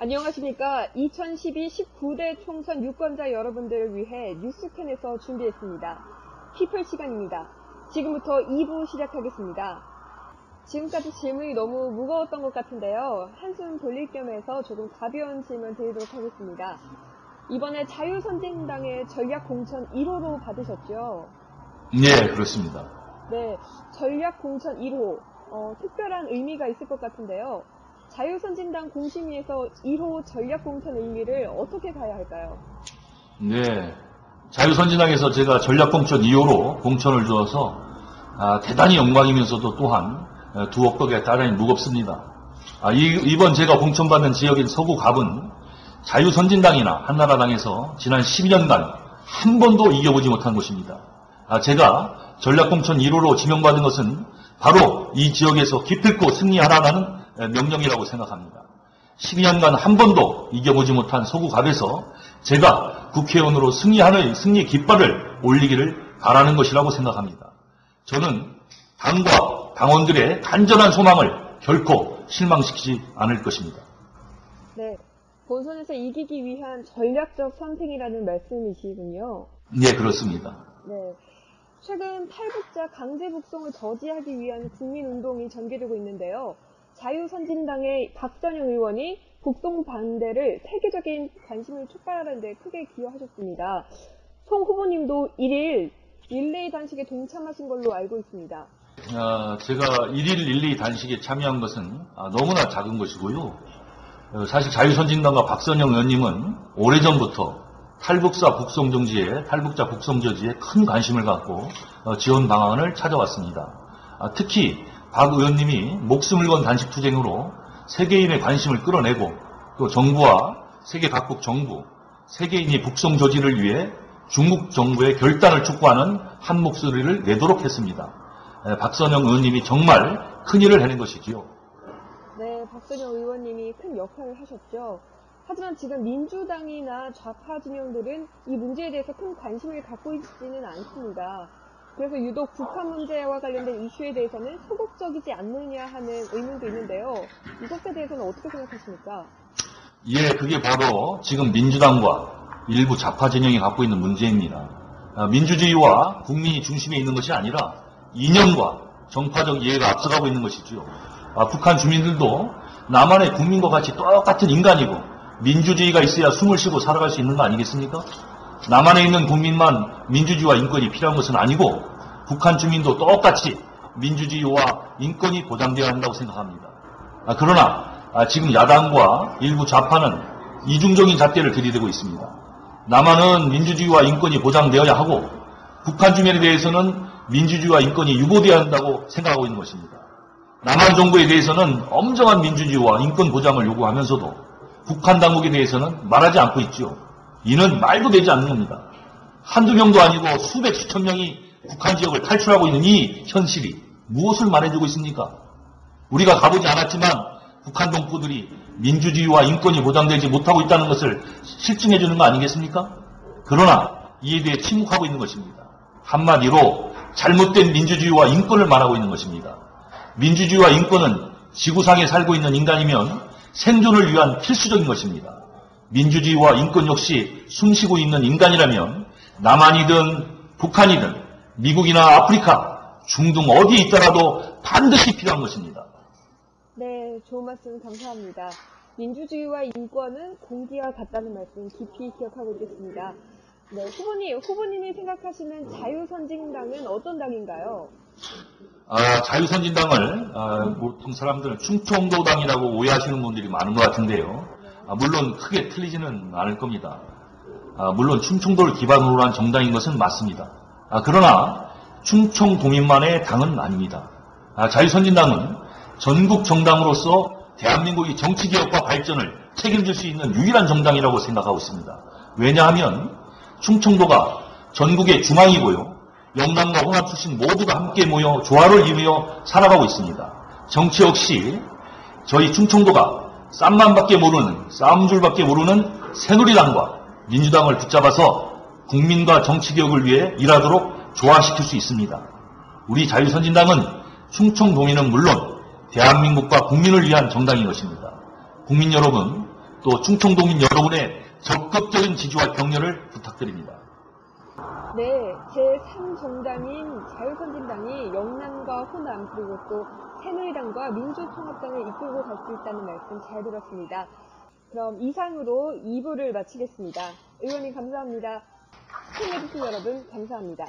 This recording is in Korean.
안녕하십니까. 2012 19대 총선 유권자 여러분들을 위해 뉴스캔에서 준비했습니다. 피플 시간입니다. 지금부터 2부 시작하겠습니다. 지금까지 질문이 너무 무거웠던 것 같은데요. 한숨 돌릴 겸 해서 조금 가벼운 질문 드리도록 하겠습니다. 이번에 자유선진당의 전략공천 1호로 받으셨죠? 네, 그렇습니다. 네, 전략공천 1호. 특별한 의미가 있을 것 같은데요. 자유선진당 공심위에서 1호 전략공천 의미를 어떻게 봐야 할까요? 네, 자유선진당에서 제가 전략공천 2호로 공천을 주어서 대단히 영광이면서도 또한 두 엇박에 따르니 무겁습니다. 이번 제가 공천받는 지역인 서구 갑은 자유선진당이나 한나라당에서 지난 12년간 한 번도 이겨보지 못한 곳입니다. 제가 전략공천 1호로 지명받은 것은 바로 이 지역에서 기필코 승리하라는 명령이라고 생각합니다. 12년간 한 번도 이겨보지 못한 서구 갑에서 제가 국회의원으로 승리하는 승리 깃발을 올리기를 바라는 것이라고 생각합니다. 저는 당과 당원들의 간절한 소망을 결코 실망시키지 않을 것입니다. 네, 본선에서 이기기 위한 전략적 선택이라는 말씀이시군요. 네, 그렇습니다. 네, 최근 탈북자 강제 북송을 저지하기 위한 국민운동이 전개되고 있는데요. 자유선진당의 박선영 의원이 북송 반대를 세계적인 관심을 촉발하는 데 크게 기여하셨습니다. 송 후보님도 1일 릴레이 단식에 동참하신 걸로 알고 있습니다. 제가 1일 릴레이 단식에 참여한 것은 너무나 작은 것이고요. 사실 자유선진당과 박선영 의원님은 오래전부터 탈북자 북송 저지에 큰 관심을 갖고 지원 방안을 찾아왔습니다. 특히 박 의원님이 목숨을 건 단식투쟁으로 세계인의 관심을 끌어내고 또 정부와 세계 각국 정부, 세계인이 북송 저지를 위해 중국 정부의 결단을 촉구하는 한 목소리를 내도록 했습니다. 박선영 의원님이 정말 큰일을 해낸 것이지요. 네, 박선영 의원님이 큰 역할을 하셨죠. 하지만 지금 민주당이나 좌파 진영들은 이 문제에 대해서 큰 관심을 갖고 있지는 않습니다. 그래서 유독 북한 문제와 관련된 이슈에 대해서는 소극적이지 않느냐 하는 의문도 있는데요. 이것에 대해서는 어떻게 생각하십니까? 예, 그게 바로 지금 민주당과 일부 좌파 진영이 갖고 있는 문제입니다. 민주주의와 국민이 중심에 있는 것이 아니라 이념과 정파적 이해가 앞서가고 있는 것이죠. 북한 주민들도 남한의 국민과 같이 똑같은 인간이고 민주주의가 있어야 숨을 쉬고 살아갈 수 있는 거 아니겠습니까? 남한에 있는 국민만 민주주의와 인권이 필요한 것은 아니고 북한 주민도 똑같이 민주주의와 인권이 보장되어야 한다고 생각합니다. 그러나 지금 야당과 일부 좌파는 이중적인 잣대를 들이대고 있습니다. 남한은 민주주의와 인권이 보장되어야 하고 북한 주민에 대해서는 민주주의와 인권이 유보되어야 한다고 생각하고 있는 것입니다. 남한 정부에 대해서는 엄정한 민주주의와 인권 보장을 요구하면서도 북한 당국에 대해서는 말하지 않고 있죠. 이는 말도 되지 않는 겁니다. 한두 명도 아니고 수백 수천 명이 북한 지역을 탈출하고 있는 이 현실이 무엇을 말해주고 있습니까? 우리가 가보지 않았지만 북한 동포들이 민주주의와 인권이 보장되지 못하고 있다는 것을 실증해주는 거 아니겠습니까? 그러나 이에 대해 침묵하고 있는 것입니다. 한마디로 잘못된 민주주의와 인권을 말하고 있는 것입니다. 민주주의와 인권은 지구상에 살고 있는 인간이면 생존을 위한 필수적인 것입니다. 민주주의와 인권 역시 숨쉬고 있는 인간이라면 남한이든 북한이든 미국이나 아프리카, 중동 어디에 있더라도 반드시 필요한 것입니다. 네, 좋은 말씀 감사합니다. 민주주의와 인권은 공기와 같다는 말씀 깊이 기억하고 있겠습니다. 네, 후보님이 생각하시는 자유선진당은 어떤 당인가요? 자유선진당을 보통 사람들은 충청도당이라고 오해하시는 분들이 많은 것 같은데요. 물론 크게 틀리지는 않을 겁니다. 물론 충청도를 기반으로 한 정당인 것은 맞습니다. 그러나 충청도민만의 당은 아닙니다. 자유선진당은 전국 정당으로서 대한민국의 정치개혁과 발전을 책임질 수 있는 유일한 정당이라고 생각하고 있습니다. 왜냐하면 충청도가 전국의 중앙이고요. 영남과 호남 출신 모두가 함께 모여 조화를 이루어 살아가고 있습니다. 정치 역시 저희 충청도가 쌈만밖에 모르는, 싸움줄밖에 모르는 새누리당과 민주당을 붙잡아서 국민과 정치개혁을 위해 일하도록 조화시킬 수 있습니다. 우리 자유선진당은 충청도민은 물론 대한민국과 국민을 위한 정당인 것입니다. 국민 여러분, 또 충청도민 여러분의 적극적인 지지와 격려를 부탁드립니다. 네, 제3정당인 자유선진당이 영남과 호남 그리고 또 새누리당과 민주통합당을 이끌고 갈 수 있다는 말씀 잘 들었습니다. 그럼 이상으로 2부를 마치겠습니다. 의원님 감사합니다. 시청해주신 여러분 감사합니다.